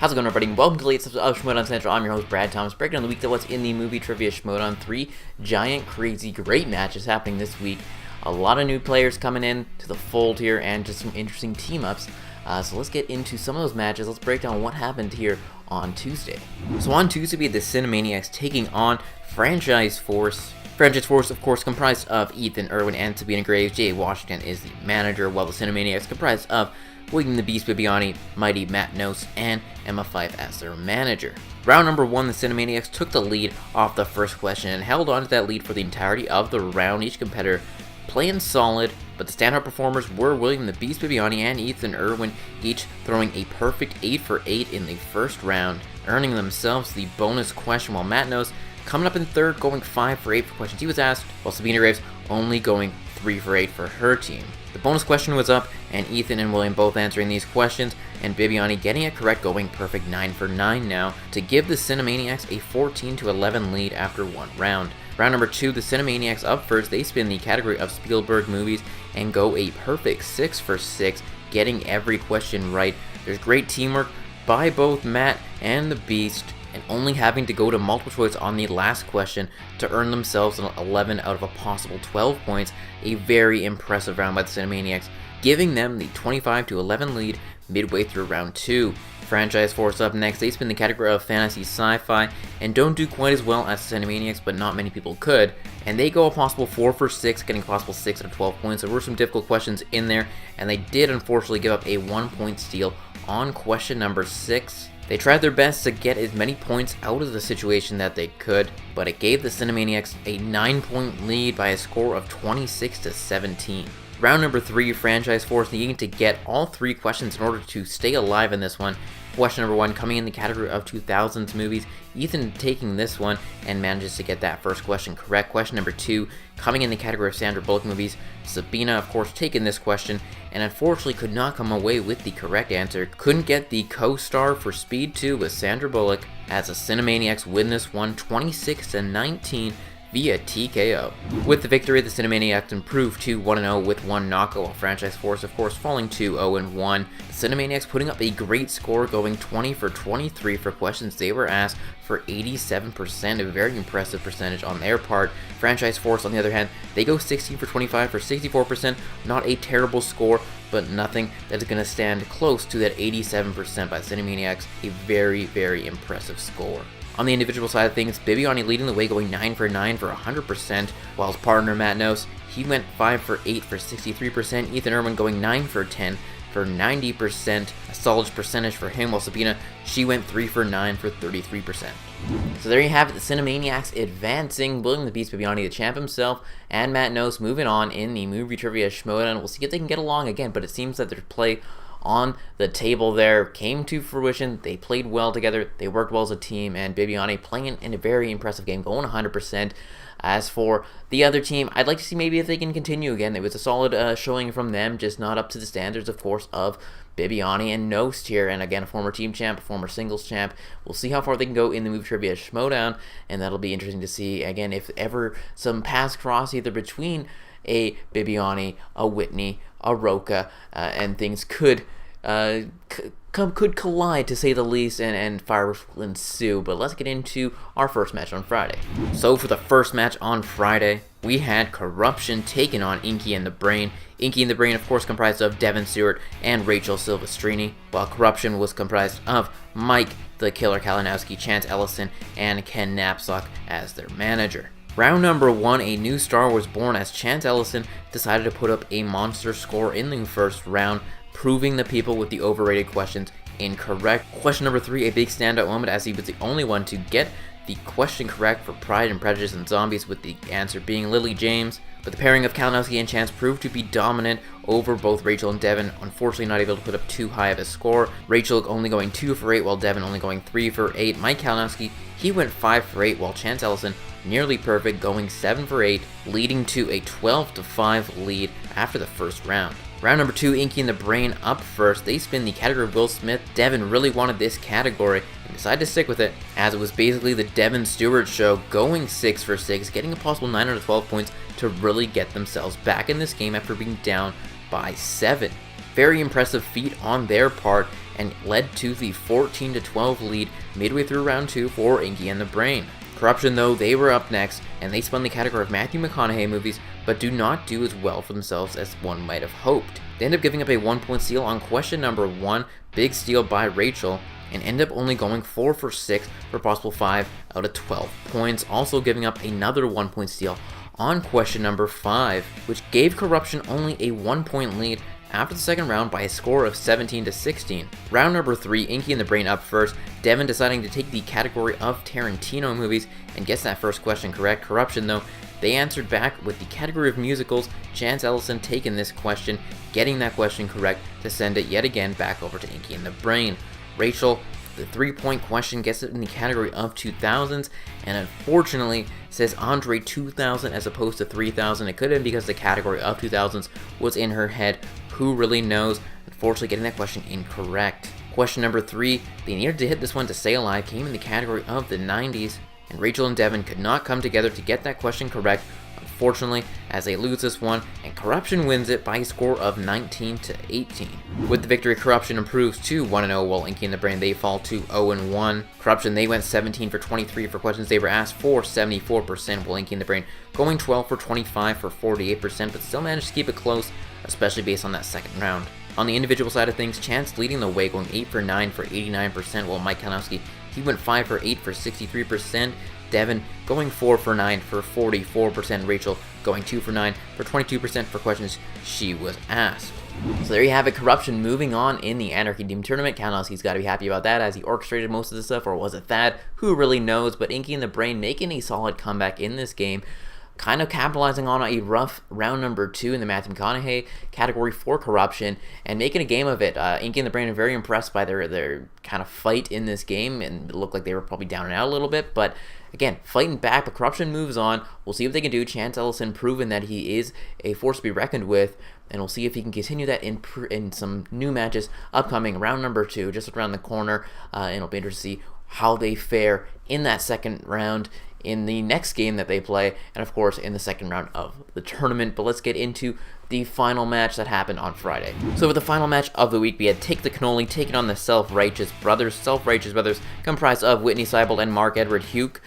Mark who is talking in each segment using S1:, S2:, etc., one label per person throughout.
S1: How's it going, everybody? Welcome to the latest episode of Schmoedown Central. I'm your host, Brad Thomas, breaking down the week that was in the movie trivia Schmoedown. 3 giant, crazy, great matches happening this week. A lot of new players coming in to the fold here, and just some interesting team-ups. So let's get into some of those matches. Let's break down what happened here on Tuesday. So on Tuesday, we had the Cinemaniacs taking on Franchise Force. Franchise Force, of course, comprised of Ethan, Erwin, and Sabina Graves. J.A. Washington is the manager, while the Cinemaniacs comprised of Witney the Beast, Bibbiani, Mighty, Knost, and Emma Fife as their manager. Round number 1, the Cinemaniacs took the lead off the first question and held on to that lead for the entirety of the round. Each competitor playing solid, but the standout performers were William the Beast, Bibbiani, and Ethan Erwin, each throwing a perfect 8 for 8 in the first round, earning themselves the bonus question, while Knost coming up in third, going 5 for 8 for questions he was asked, while Sabina Graves only going 3 for 8 for her team. The bonus question was up, and Ethan and William both answering these questions, and Bibbiani getting it correct, going perfect 9 for 9 now, to give the Cinemaniacs a 14-11 lead after one round. Round number 2, the Cinemaniacs up first. They spin the category of Spielberg movies and go a perfect 6 for 6, getting every question right. There's great teamwork by both Matt and the Beast, and only having to go to multiple choice on the last question to earn themselves an 11 out of a possible 12 points. A very impressive round by the Cinemaniacs, giving them the 25-11 lead midway through round 2. Franchise Force up next. They spin the category of fantasy sci-fi and don't do quite as well as the Cinemaniacs, but not many people could. And they go a possible 4 for 6, getting a possible 6 out of 12 points. There were some difficult questions in there, and they did unfortunately give up a 1-point steal on question number 6. They tried their best to get as many points out of the situation that they could, but it gave the Cinemaniacs a 9-point lead by a score of 26-17. Round number 3, Franchise Force needing to get all 3 questions in order to stay alive in this one. Question number 1 coming in the category of 2000s movies. Ethan taking this one and manages to get that first question correct. Question number 2 coming in the category of Sandra Bullock movies. Sabina, of course, taking this question and unfortunately could not come away with the correct answer. Couldn't get the co-star for Speed 2 with Sandra Bullock, as the Cinemaniacs win this one 26-19 via TKO. With the victory, the Cinemaniacs improved to 1-0 with 1 knockout, while Franchise Force, of course, falling to 0-1. The Cinemaniacs putting up a great score, going 20 for 23 for questions they were asked for 87%, a very impressive percentage on their part. Franchise Force, on the other hand, they go 16 for 25 for 64%, not a terrible score, but nothing that's going to stand close to that 87% by the Cinemaniacs. A very, very impressive score. On the individual side of things, Bibbiani leading the way, going 9 for 9 for 100%, while his partner Knost, he went 5 for 8 for 63%. Ethan Erwin going 9 for 10 for 90%, a solid percentage for him, while Sabina, she went 3 for 9 for 33%. So there you have it, the Cinemaniacs advancing, William the Beast Bibbiani, the champ himself, and Knost moving on in the movie trivia Schmoedown. We'll see if they can get along again, but it seems that their play on the table there came to fruition. They played well together, they worked well as a team, and Bibbiani playing in a very impressive game, going 100%. As for the other team, I'd like to see maybe if they can continue again. It was a solid showing from them, just not up to the standards, of course, of Bibbiani and Knost here, and again, a former team champ, a former singles champ. We'll see how far they can go in the movie trivia Schmoedown, and that'll be interesting to see, again, if ever some paths cross either between a Bibbiani, a Witney, a Heuck, and things could collide, to say the least, and fireworks will ensue. But let's get into our first match on Friday. So for the first match on Friday, we had KOrruption taking on Inky and the Brain. Inky and the Brain, of course, comprised of Devon, Stewart, and Rachel Silvestrini, while KOrruption was comprised of Mike, the Killer Kalinowski, Chance Ellison, and Ken Knapsack as their manager. Round number 1, a new star was born as Chance Ellison decided to put up a monster score in the first round, proving the people with the overrated questions incorrect. Question number 3, a big standout moment, as he was the only one to get the question correct for Pride and Prejudice and Zombies, with the answer being Lily James. But the pairing of Kalinowski and Chance proved to be dominant over both Rachel and Devon, unfortunately not able to put up too high of a score. Rachel only going 2 for 8, while Devon only going 3 for 8. Mike Kalinowski, he went 5 for 8, while Chance Ellison nearly perfect, going 7 for 8, leading to a 12-5 lead after the first round. Round number 2, Inky and the Brain up first. They spin the category of Will Smith. Devon really wanted this category and decided to stick with it, as it was basically the Devon Stewart show, going 6 for 6, getting a possible 9 out of 12 points to really get themselves back in this game after being down by 7. Very impressive feat on their part, and led to the 14-12 lead midway through round 2 for Inky and the Brain. KOrruption, though, they were up next, and they spun the category of Matthew McConaughey movies, but do not do as well for themselves as one might have hoped. They end up giving up a 1-point steal on question number 1, big steal by Rachel, and end up only going 4 for 6 for possible 5 out of 12 points, also giving up another 1-point steal on question number 5, which gave KOrruption only a 1-point lead after the second round by a score of 17-16. Round number 3, Inky and the Brain up first, Devon deciding to take the category of Tarantino movies and gets that first question correct. KOrruption, though, they answered back with the category of musicals, Ellison taking this question, getting that question correct to send it yet again back over to Inky and the Brain. Rachel, the 3-point question, gets it in the category of 2000s, and unfortunately says Andre 2000 as opposed to 3000. It could have been because the category of 2000s was in her head. Who really knows? Unfortunately, getting that question incorrect. Question number 3, they needed to hit this one to stay alive, came in the category of the 90s, and Rachel and Devon could not come together to get that question correct, unfortunately, as they lose this one, and KOrruption wins it by a score of 19-18. With the victory, KOrruption improves to 1-0, while Inky and the Brain, they fall to 0-1. KOrruption, they went 17 for 23 for questions they were asked for 74%, while Inky and the Brain going 12 for 25 for 48%, but still managed to keep it close, especially based on that second round. On the individual side of things, Chance leading the way, going 8 for 9 for 89%, while Mike Knost, he went 5 for 8 for 63%. Devon going 4 for 9 for 44%. Rachel going 2 for 9 for 22% for questions she was asked. So there you have it, KOrruption moving on in the Anarchy Team Tournament. Kannowski's got to be happy about that, as he orchestrated most of the stuff, or was it Thad? Who really knows? But Inky and the Brain making a solid comeback in this game, kind of capitalizing on a rough round number 2 in the Matthew McConaughey category for KOrruption, and making a game of it. Inky and the Brain are very impressed by their kind of fight in this game, and it looked like they were probably down and out a little bit, but again, fighting back, but KOrruption moves on. We'll see what they can do. Ellison proven that he is a force to be reckoned with, and we'll see if he can continue that in some new matches upcoming. Round number 2, just around the corner, and it'll be interesting to see how they fare in that second round in the next game that they play, and of course in the second round of the tournament. But let's get into the final match that happened on Friday. So with the final match of the week, we had Take the Cannoli taking on the Self-Righteous Brothers. Self-Righteous Brothers comprised of Witney, Seibold, and Marc Edward Heuck,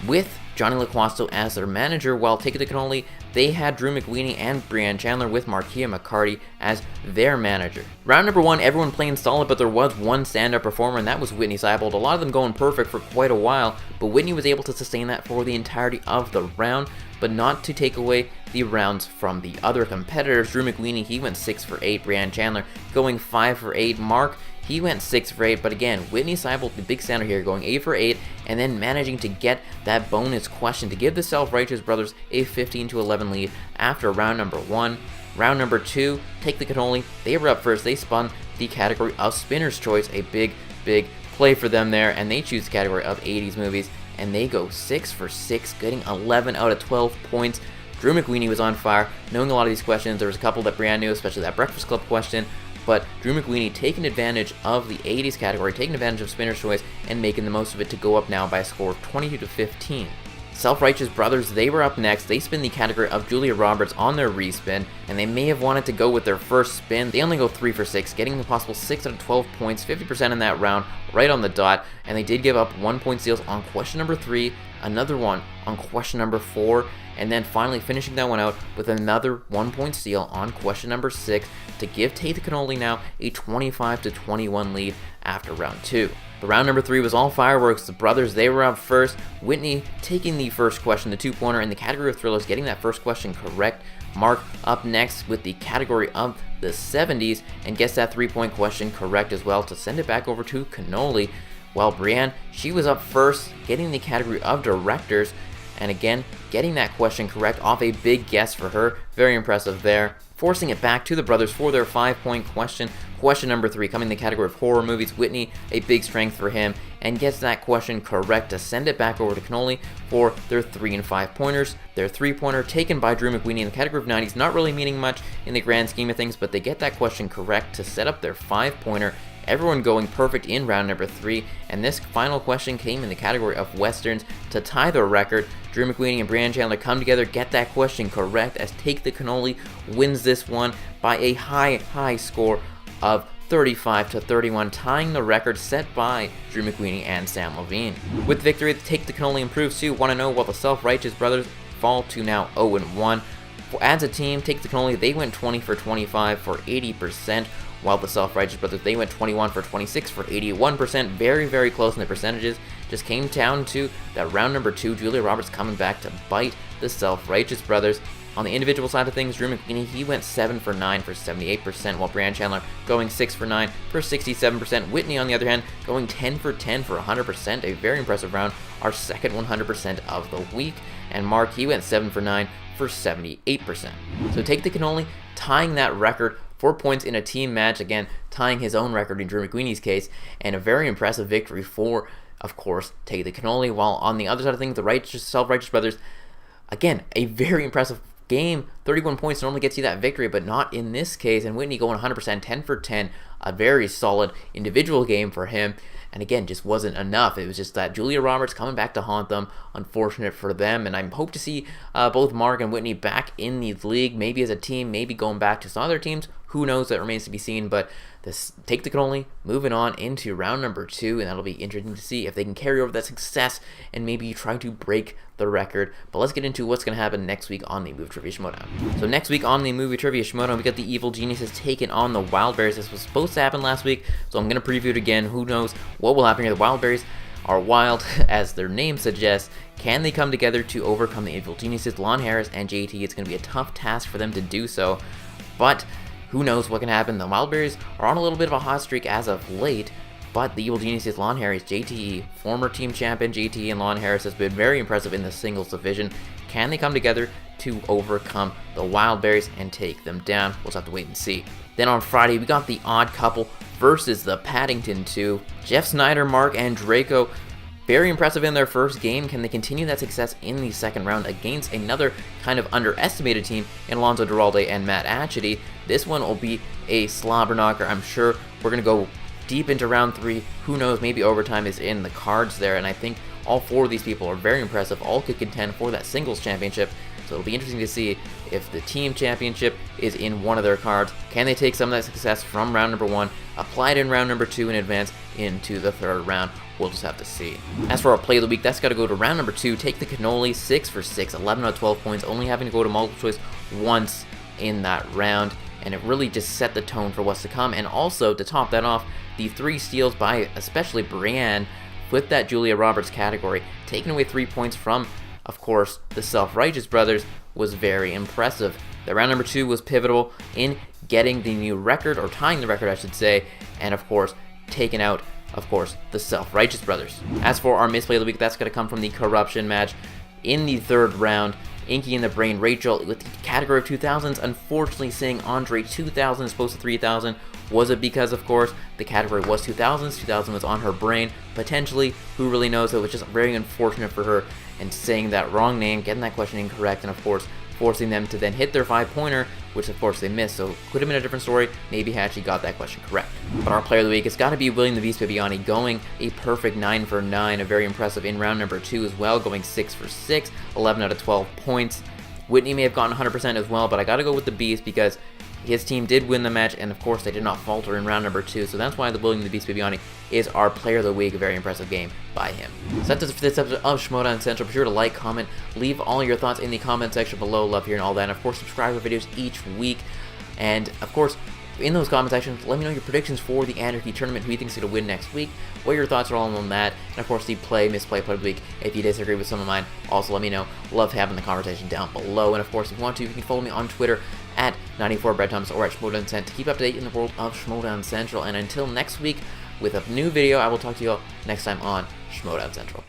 S1: with Johnny LaQuasto as their manager, while Take the Cannoli, they had Drew McWeeny and Brianne Chandler with Marquia McCarty as their manager. Round number 1, everyone playing solid, but there was one standout performer, and that was Witney Seibold. A lot of them going perfect for quite a while, but Witney was able to sustain that for the entirety of the round, but not to take away the rounds from the other competitors. Drew McWeeny, he went 6 for 8. Brianne Chandler going 5 for 8. Marc, he went 6 for 8, but again, Witney Seibold, the big standard here, going 8 for 8, and then managing to get that bonus question to give the Self-Righteous Brothers a 15-11 lead after round number 1. Round number 2, Take the Cannoli, they were up first. They spun the category of Spinner's Choice, a big play for them there, and they choose the category of 80s movies, and they go 6 for 6, getting 11 out of 12 points. Drew McWeeny was on fire, knowing a lot of these questions. There was a couple that Brianne knew, especially that Breakfast Club question, but Drew McWeeny taking advantage of the 80s category, taking advantage of Spinner's Choice, and making the most of it to go up now by a score of 22-15. Self-Righteous Brothers, they were up next. They spin the category of Julia Roberts on their respin, and they may have wanted to go with their first spin. They only go 3 for 6, getting the possible 6 out of 12 points, 50% in that round, right on the dot, and they did give up 1-point steals on question number 3, another one on question number 4, and then finally finishing that one out with another 1-point steal on question number 6 to give Take the Cannoli now a 25-21 lead after round 2. The round number 3 was all fireworks. The brothers, they were up first. Witney taking the first question, the 2-pointer in the category of thrillers, getting that first question correct. Marc up next with the category of the 70s and gets that 3-point question correct as well to send it back over to Cannoli. While Brianne, she was up first, getting the category of directors, and again, getting that question correct off a big guess for her. Very impressive there. Forcing it back to the brothers for their 5-point question. Question number 3, coming in the category of horror movies. Witney, a big strength for him, and gets that question correct to send it back over to Cannoli for their 3 and 5 pointers. Their 3-pointer taken by Drew McWeeny in the category of 90s, not really meaning much in the grand scheme of things, but they get that question correct to set up their 5-pointer. Everyone going perfect in round number 3, and this final question came in the category of westerns to tie the record. Drew McWeeny and Brianne Chandler come together, get that question correct as Take the Cannoli wins this one by a high score of 35-31, tying the record set by Drew McWeeny and Sam Levine. With victory, Take the Cannoli improves to 1-0, while the Self-Righteous Brothers fall to now 0-1. As a team, Take the Cannoli, they went 20 for 25 for 80%, while the Self-Righteous Brothers, they went 21 for 26 for 81%. Very, very close in the percentages. Just came down to that round number 2, Julia Roberts coming back to bite the Self-Righteous Brothers. On the individual side of things, Drew McWeeny, he went 7 for 9 for 78%, while Brianne Chandler going 6 for 9 for 67%. Witney, on the other hand, going 10 for 10 for 100%, a very impressive round, our second 100% of the week. And Marc, he went 7 for 9 for 78%. So Take the Cannoli, tying that record, 4 points in a team match, again, tying his own record in Drew McWeeny's case, and a very impressive victory for, of course, Take the Cannoli, while on the other side of things, the Self-Righteous Brothers, again, a very impressive game. 31 points normally gets you that victory, but not in this case, and Witney going 100%, 10 for 10, a very solid individual game for him, and again, just wasn't enough. It was just that Julia Roberts coming back to haunt them, unfortunate for them, and I hope to see both Marc and Witney back in the league, maybe as a team, maybe going back to some other teams, who knows, that remains to be seen, but this Take the Cannoli moving on into round number 2, and that'll be interesting to see if they can carry over that success and maybe try to break the record. But let's get into what's going to happen next week on the Movie Trivia Schmoedown. So next week on the Movie Trivia Schmoedown, we got the Evil Geniuses taking on the Wildberries. This was supposed to happen last week, so I'm going to preview it again. Who knows what will happen here. The Wildberries are wild, as their name suggests. Can they come together to overcome the Evil Geniuses? Lon Harris and JT, it's going to be a tough task for them to do so, but who knows what can happen. The Wildberries are on a little bit of a hot streak as of late, but the Evil Geniuses, Lon Harris, JT, former team champion JT, and Lon Harris has been very impressive in the singles division. Can they come together to overcome the Wildberries and take them down? We'll just have to wait and see. Then on Friday, we got the Odd Couple versus the Paddington 2. Jeff Snyder, Marc, and Draco, very impressive in their first game. Can they continue that success in the second round against another kind of underestimated team in Alonzo Duralde and Matt Atchity? This one will be a slobber knocker, I'm sure. We're going to go deep into round 3. Who knows, maybe overtime is in the cards there, and I think all 4 of these people are very impressive. All could contend for that singles championship, so it'll be interesting to see if the team championship is in one of their cards. Can they take some of that success from round number 1, apply it in round number 2, and advance into the third round? We'll just have to see. As for our play of the week, that's got to go to round number 2. Take the Cannoli, 6 for 6, 11 out of 12 points, only having to go to multiple choice once in that round, and it really just set the tone for what's to come. And also, to top that off, the 3 steals by especially Brianne with that Julia Roberts category, taking away 3 points from, of course, the Self-Righteous Brothers, was very impressive. The round number 2 was pivotal in getting the new record, or tying the record I should say, and of course, taking out, of course, the Self-Righteous Brothers. As for our misplay of the week, that's going to come from the Corruption match in the third round. Inky and the Brain Rachel with the category of 2000s, unfortunately saying Andre 2000 as opposed to 3000. Was it because, of course, the category was 2000s, 2000 was on her brain? Potentially, who really knows? It was just very unfortunate for her, and saying that wrong name, getting that question incorrect, and of course, forcing them to then hit their 5-pointer, which of course they missed, so could have been a different story. Maybe had she got that question correct. But our player of the week has got to be William the Beast Bibbiani, going a perfect 9 for 9, a very impressive in round number 2 as well, going 6 for 6, 11 out of 12 points. Witney may have gotten 100% as well, but I got to go with the Beast because his team did win the match, and of course they did not falter in round number 2, so that's why the William the Beast Bibbiani is our player of the week. A very impressive game by him. So that's it for this episode of Schmoedown Central. Be sure to like, comment, leave all your thoughts in the comment section below. Love hearing all that, and of course subscribe to videos each week, and of course in those comment sections, let me know your predictions for the Anarchy tournament, who you think is going to win next week, what your thoughts are all on that, and of course the misplay of the week. If you disagree with some of mine, also let me know. Love having the conversation down below, and of course if you want to, you can follow me on Twitter at 94BreadThomas or at Schmoedown Cent to keep up to date in the world of Schmoedown Central. And until next week with a new video, I will talk to you all next time on Schmoedown Central.